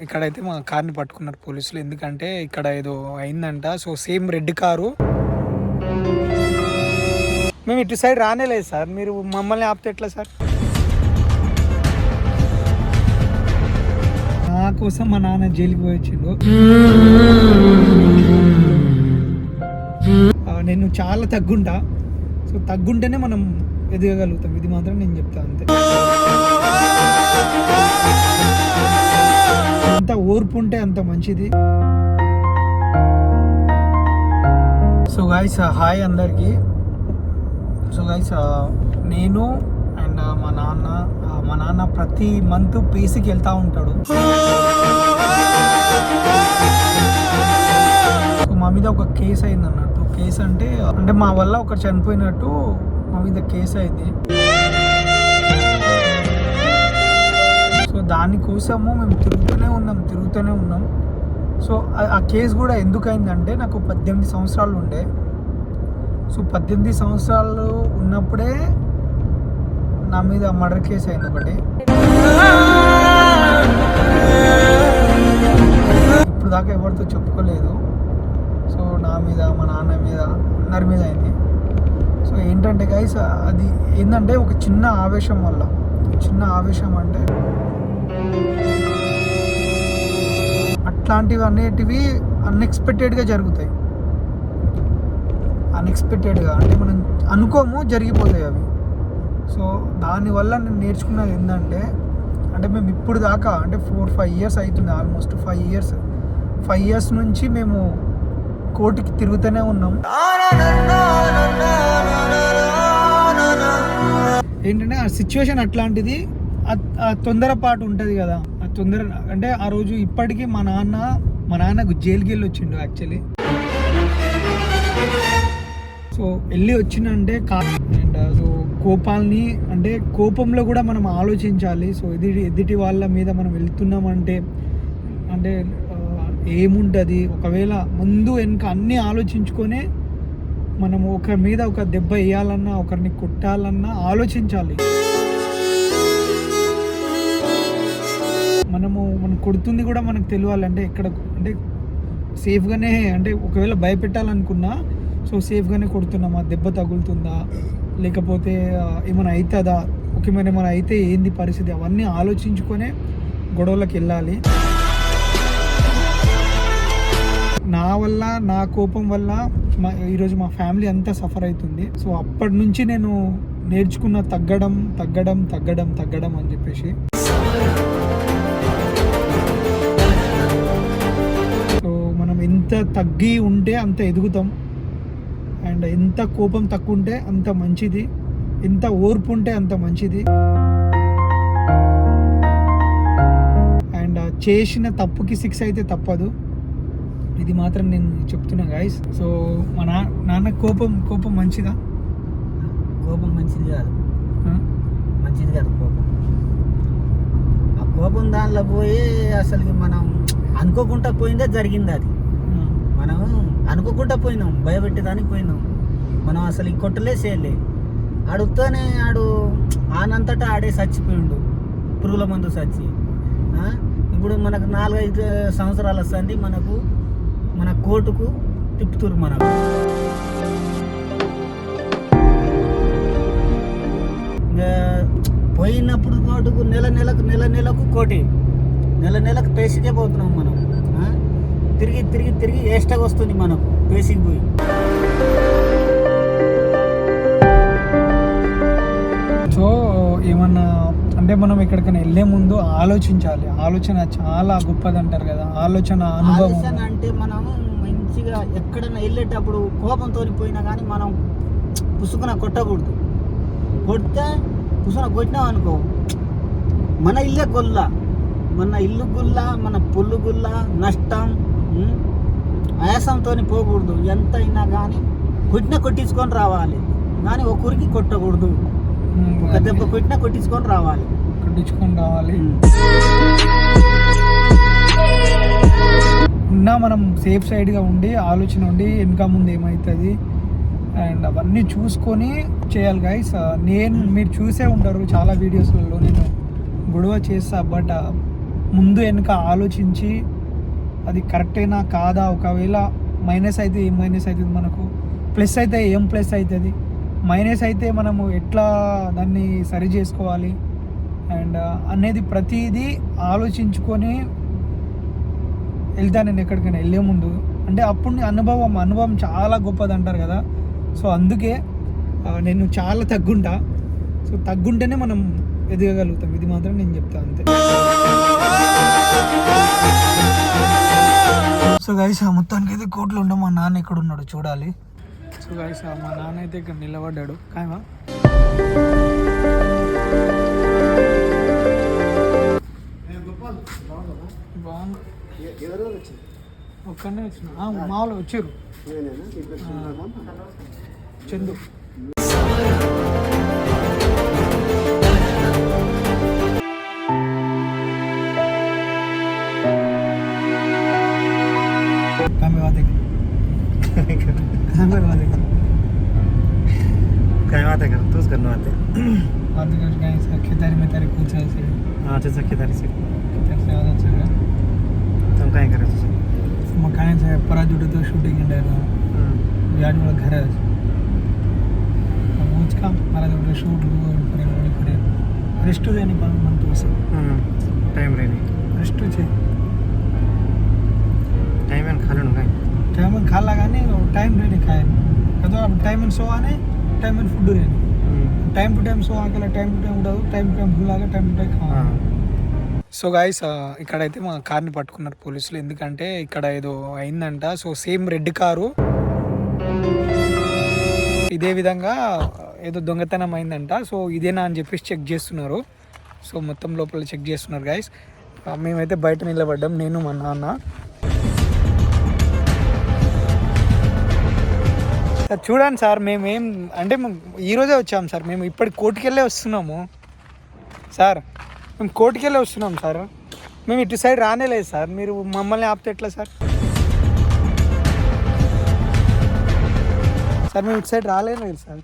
ఇక్కడైతే మా కార్ని పట్టుకున్నారు పోలీసులు. ఎందుకంటే ఇక్కడ ఏదో అయిందంట. So same red car. మేము ఇటు సైడ్ రానేలేదు సార్, మీరు మమ్మల్ని ఆపితే ఎట్లా సార్? నా కోసం మా నాన్న జైలుకి పోయి వచ్చిండు. నేను చాలా తగ్గుంటా. సో తగ్గుంటేనే మనం ఎదగగలుగుతాం. ఇది మాత్రం నేను చెప్తాను అంతే. ఎంత ఓర్పు ఉంటే అంత మంచిది. సో గైస్ హాయ్ అందరికి. సో గైస్ నేను అండ్ మా నాన్న ప్రతి మంత్ పీసీకి వెళ్తూ ఉంటాడు. సో మా మీద ఒక కేసు అయింది అన్నట్టు. కేసు అంటే మా వల్ల ఒకరు చనిపోయినట్టు మా మీద కేసు అయింది. సో దానికోసము మేము తిరుగుతూనే ఉన్నాం. సో ఆ కేసు కూడా ఎందుకు అయిందంటే, నాకు 18 సంవత్సరాలు ఉండే. సో 18 సంవత్సరాలు ఉన్నప్పుడే నా మీద మర్డర్ కేసు అయింది ఒకటి. ఇప్పుడు దాకా ఎవరితో చెప్పుకోలేదు. సో నా మీద, మా నాన్న మీద, అందరి మీద అయింది. సో ఏంటంటే గైస్, అది ఏంటంటే ఒక చిన్న ఆవేశం వల్ల, అంటే అట్లాంటివి అనేటివి అన్ఎక్స్పెక్టెడ్గా జరుగుతాయి. అన్ఎక్స్పెక్టెడ్గా అంటే మనం అనుకోము, జరిగిపోతాయి అవి. సో దానివల్ల నేను నేర్చుకున్నది ఏంటంటే, అంటే మేము ఇప్పుడు దాకా అంటే 4-5 ఇయర్స్ అవుతుంది, ఆల్మోస్ట్ 5 ఇయర్స్ నుంచి మేము కోర్టుకి తిరుగుతూనే ఉన్నాం. ఏంటంటే ఆ సిచ్యువేషన్ అట్లాంటిది. ఆ తొందరపాటు ఉంటుంది కదా, ఆ తొందర అంటే ఆ రోజు ఇప్పటికీ మా నాన్నకు జైలుకి వెళ్ళి వచ్చిండు యాక్చువల్లీ. సో వెళ్ళి వచ్చిందంటే అండ్ సో కోపాలని, అంటే కోపంలో కూడా మనం ఆలోచించాలి. సో ఎదుటి వాళ్ళ మీద మనం వెళ్తున్నామంటే అంటే ఏముంటుంది, ఒకవేళ ముందు వెనుక అన్నీ ఆలోచించుకొనే మనం ఒకరి మీద ఒక దెబ్బ వేయాలన్నా, ఒకరిని కొట్టాలన్నా ఆలోచించాలి. మనం కొడుతుంది కూడా మనకు తెలియాలంటే ఎక్కడ, అంటే సేఫ్గానే, అంటే ఒకవేళ భయపెట్టాలనుకున్నా సో సేఫ్గానే కొడుతున్నామా, దెబ్బ తగులుతుందా, లేకపోతే ఏమైనా అవుతుందా, ముఖ్యమైన ఏమైనా అయితే ఏంది పరిస్థితి, అవన్నీ ఆలోచించుకొనే గొడవలకు వెళ్ళాలి. నా వల్ల, నా కోపం వల్ల ఈరోజు మా ఫ్యామిలీ అంతా సఫర్ అవుతుంది. సో అప్పటి నుంచి నేను నేర్చుకున్న తగ్గడం అని చెప్పేసి. సో మనం ఎంత తగ్గి ఉంటే అంత ఎదుగుతాం, అండ్ ఎంత కోపం తక్కువ ఉంటే అంత మంచిది, ఎంత ఓర్పు ఉంటే అంత మంచిది. అండ్ చేసిన తప్పుకి శిక్ష అయితే తప్పదు, ఇది మాత్రం నేను చెప్తున్నా గైస్. సో మా నాన్న కోపం మంచిదా? కోపం మంచిది కాదు కోపం. ఆ కోపం దానిలో పోయి అసలు మనం అనుకోకుండా పోయిందే జరిగింది. అది మనం అనుకోకుండా పోయినాం, భయపెట్టేదానికి పోయినాం. మనం అసలు కొట్టలే చేయలే. ఆడుతానే ఆనంతటా ఆడే చచ్చిపోయిండు, పురుగుల మందు చచ్చి. ఇప్పుడు మనకు 4-5 సంవత్సరాలు వస్తుంది, మన కోర్టుకు తిప్పుతురు. మనకు పోయినప్పుడు కోర్టుకు నెలకు కోటి, నెలకు పేసికే పోతున్నాం మనం. తిరిగి ఎక్స్ట్రా వస్తుంది మనకు పేసికి పోయి. సో ఏమన్నా అంటే మనం ఎక్కడికైనా వెళ్ళే ముందు ఆలోచించాలి. ఆలోచన చాలా గొప్పది అంటారు కదా, ఆలోచన అనుభవం. అంటే మనం మంచిగా ఎక్కడైనా వెళ్ళేటప్పుడు కోపంతో పోయినా కానీ మనం పుసుకున కొట్టకూడదు. కొడితే కొట్టినాం అనుకో, మన ఇల్లే గొల్ల, మన ఇల్లు గుల్ల, మన పొల్లు గుల్ల, నష్టం, ఆయాసంతో పోకూడదు. ఎంత అయినా కానీ కొట్టించుకొని రావాలి, కానీ ఒకరికి కొట్టకూడదు. ఒక దెబ్బ కొట్టించుకొని రావాలి. మనం సేఫ్ సైడ్గా ఉండి ఆలోచన ఉండి వెనక ముందు ఏమవుతుంది అండ్ అవన్నీ చూసుకొని చేయాలి గైస్. మీరు చూసే ఉంటారు చాలా వీడియోస్లలో నేను గొడవ చేస్తా, బట్ ముందు వెనుక ఆలోచించి అది కరెక్టేనా కాదా, ఒకవేళ మైనస్ అయితే ఏం మైనస్ అవుతుంది మనకు, ప్లస్ అయితే ఏం ప్లస్ అవుతుంది, మైనస్ అయితే మనము ఎట్లా దాన్ని సరి చేసుకోవాలి అండ్ అనేది ప్రతిదీ ఆలోచించుకొని వెళ్తాను నేను ఎక్కడికైనా వెళ్ళే ముందు. అంటే అప్పుడు అనుభవం చాలా గొప్పది అంటారు కదా. సో అందుకే నేను చాలా తగ్గుంటా. సో తగ్గుంటేనే మనం ఎదగగలుగుతాం, ఇది మాత్రం నేను చెప్తాను అంతే. సో గైస్ మొత్తానికి అయితే కోర్టులో ఉంటాం. మా నాన్న ఎక్కడ ఉన్నాడు చూడాలి. సో గైస్ మా నాన్న అయితే ఇక్కడ నిలబడ్డాడు. కాయమా బాగుంది. ఒక్కనే వచ్చిన మామూలు వచ్చారు చందు. खेतारी में तारी पूछ रहे थे। हाँ जैसा खेतारी से खेतारी से आवाज़ अच्छा है। तुम कहीं करे थे? मकान से परा जुटे तो शूटिंग इंडा है। यार वाला घर है। मुझ का मारा जुटे शूट हुआ परे वाली परे। रेस्ट हो जाने पर मन तो से। टाइम रहने। रेस्ट हो जाए। टाइम में खा लो ना कहीं। टाइम में खा लगा नहीं और टाइम रहने खाए। कतो अब टाइम में सो आने टाइम में फूड रहने। టైం టు టైం సో ఆకలి టైం టు టైం ఉండదు, time to time full Agha time to time కావాలి. సో గాయస్ ఇక్కడైతే మా కార్ని పట్టుకున్నారు పోలీసులు. ఎందుకంటే ఇక్కడ ఏదో అయిందంట. సో సేమ్ రెడ్ కారు ఇదే విధంగా ఏదో దొంగతనం అయిందంట. సో ఇదేనా అని చెప్పేసి చెక్ చేస్తున్నారు. సో మొత్తం లోపల చెక్ చేస్తున్నారు గాయస్. మేమైతే బయట నిలబడ్డాం, నేను మా నాన్న. సార్ చూడండి సార్, మేమేం అంటే ఈరోజే వచ్చాం సార్. మేము ఇప్పటి కోర్టుకి వెళ్ళే వస్తున్నాము సార్. మేము కోర్టుకి వెళ్ళే వస్తున్నాం సార్. మేము ఇటు సైడ్ రానేలేదు సార్. మీరు మమ్మల్ని ఆపితే ఎట్లా సార్? సార్ మేము ఇటు సైడ్ రాలేదు సార్.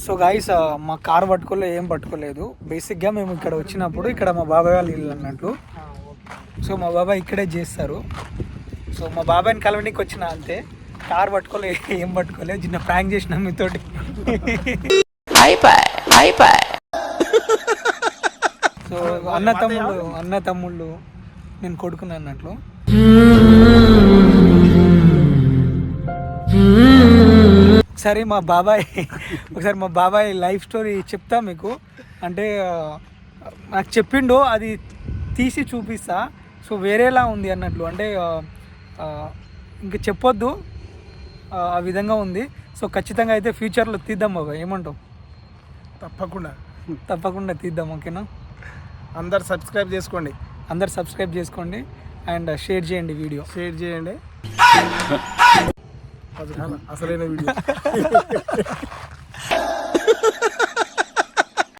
సో గాయస్ మా కారు పట్టుకోలేదు, ఏం పట్టుకోలేదు. బేసిక్గా మేము ఇక్కడ వచ్చినప్పుడు ఇక్కడ మా బాబాయ్ వాళ్ళు ఇల్లు అన్నట్లు. సో మా బాబాయ్ ఇక్కడే చేస్తారు. సో మా బాబాయ్ని కలవడానికి వచ్చిన అంతే. కార్ పట్టుకోలే, ఏం పట్టుకోలే. చిన్న ప్రాంక్ చేసినాం మీతోటి. సో అన్న తమ్ముళ్ళు నేను కొడుకున్నా అన్నట్లు. ఒకసారి మా బాబాయ్ లైఫ్ స్టోరీ చెప్తా మీకు. అంటే నాకు చెప్పిండు, అది తీసి చూపిస్తా. సో వేరేలా ఉంది అన్నట్లు. అంటే ఇంకా చెప్పొద్దు, ఆ విధంగా ఉంది. సో ఖచ్చితంగా అయితే ఫ్యూచర్లో తీద్దాం బాబాయ్, ఏమంటావు? తప్పకుండా తీద్దాం, ఓకేనా? అందరు సబ్స్క్రైబ్ చేసుకోండి అండ్ షేర్ చేయండి, వీడియో షేర్ చేయండి. అసలైన వీడియో